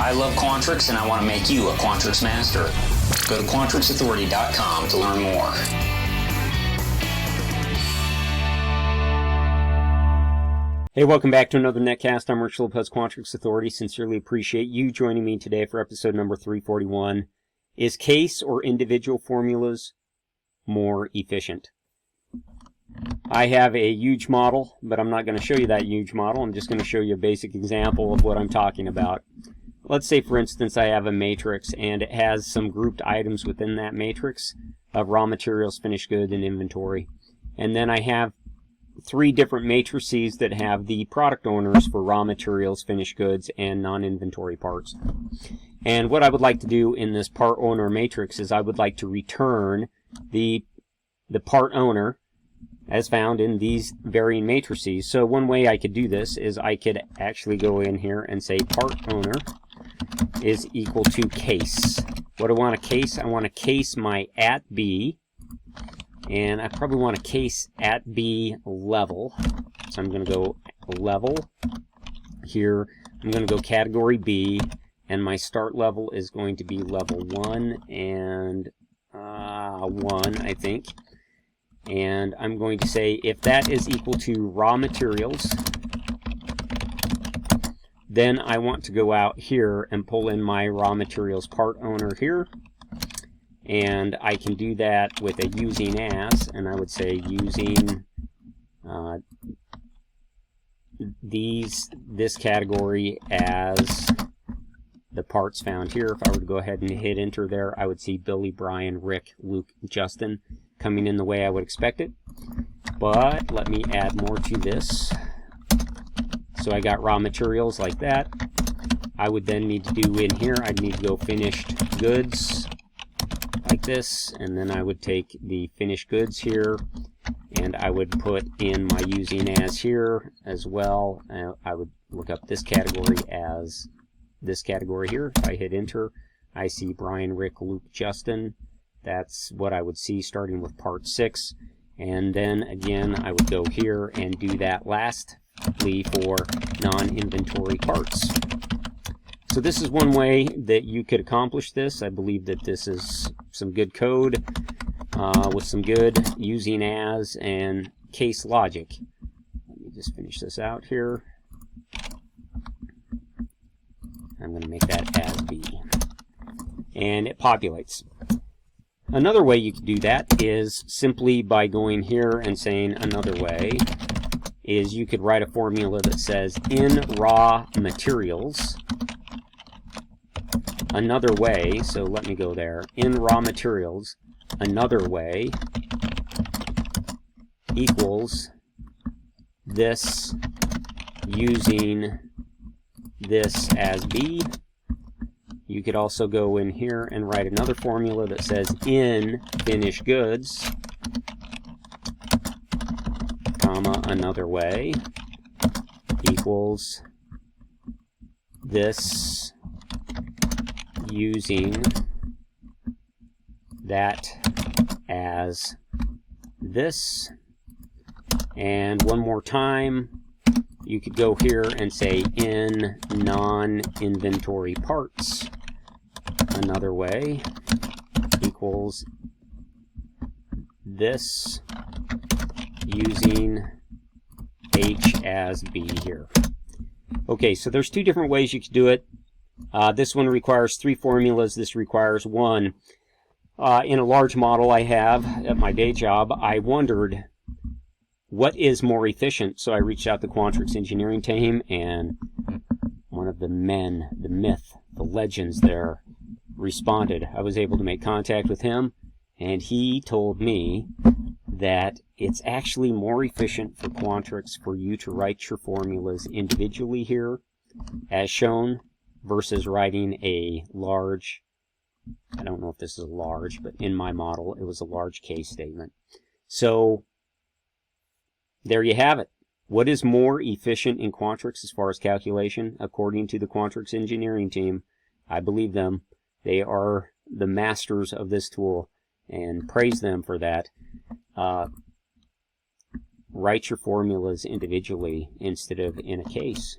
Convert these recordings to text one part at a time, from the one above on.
I love Quantrix and I want to make you a Quantrix master. Go to QuantrixAuthority.com to learn more. Hey, welcome back to another netcast. I'm Rich Lopez, Quantrix Authority. Sincerely appreciate you joining me today for episode number 341. Is case or individual formulas more efficient? I have a huge model, but I'm not going to show you that huge model. I'm just going to show you a basic example of what I'm talking about. Let's say, for instance, I have a matrix and it has some grouped items within that matrix of raw materials, finished goods, and inventory. And then I have 3 different matrices that have the product owners for raw materials, finished goods, and non-inventory parts. And what I would like to do in this part owner matrix is I would like to return the part owner as found in these varying matrices. So one way I could do this is I could actually go in here and say part owner is equal to case. What do I want to case? I want to case my at B, and I probably want to case at B level. So I'm going to go level here. I'm going to go category B, and my start level is going to be level 1 and 1, I think. And I'm going to say if that is equal to raw materials, then I want to go out here and pull in my raw materials part owner here. And I can do that with a using as, and I would say using this category as the parts found here. If I were to go ahead and hit enter there, I would see Billy, Brian, Rick, Luke, Justin coming in the way I would expect it. But let me add more to this. So I got raw materials like that. I would then need to do in here, I'd need to go finished goods like this, and then I would take the finished goods here and I would put in my using as here as well. I would look up this category as this category here. If I hit enter, I see Brian, Rick, Luke, Justin. That's what I would see starting with part 6. And then again, I would go here and do that lastly for non-inventory parts. So this is one way that you could accomplish this. I believe that this is some good code with some good using as and case logic. Let me just finish this out here. I'm going to make that as B. And it populates. Another way you can do that is simply by going here and saying another way is you could write a formula that says in raw materials another way. So let me go there. In raw materials another way equals this using this as B. You could also go in here and write another formula that says in finished goods, comma, another way equals this using that as this. And one more time, you could go here and say in non-inventory parts another way equals this using H as B here. Okay, so there's 2 different ways you could do it. This one requires 3 formulas. This requires 1. In a large model I have at my day job, I wondered what is more efficient. So I reached out to the Quantrix engineering team, and one of the men, the myth, the legends there responded. I was able to make contact with him, and he told me that it's actually more efficient for Quantrix for you to write your formulas individually here as shown versus writing a large, I don't know if this is a large, but in my model it was a large case statement. So there you have it. What is more efficient in Quantrix as far as calculation? According to the Quantrix engineering team, I believe them. They are the masters of this tool, and praise them for that. Write your formulas individually instead of in a case.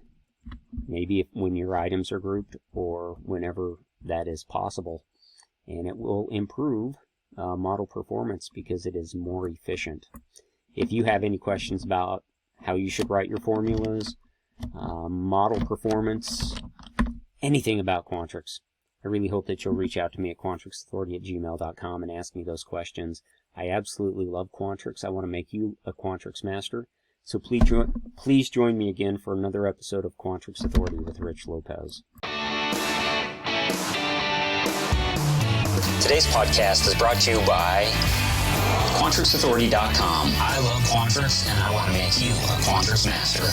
maybe when your items are grouped or whenever that is possible. And it will improve model performance because it is more efficient. If you have any questions about how you should write your formulas, model performance, anything about Quantrix, I really hope that you'll reach out to me at quantrixauthority@gmail.com and ask me those questions. I absolutely love Quantrix. I want to make you a Quantrix master. So please join me again for another episode of Quantrix Authority with Rich Lopez. Today's podcast is brought to you by Quantrixauthority.com. I love Quantrix, and I want to make you a Quantrix master.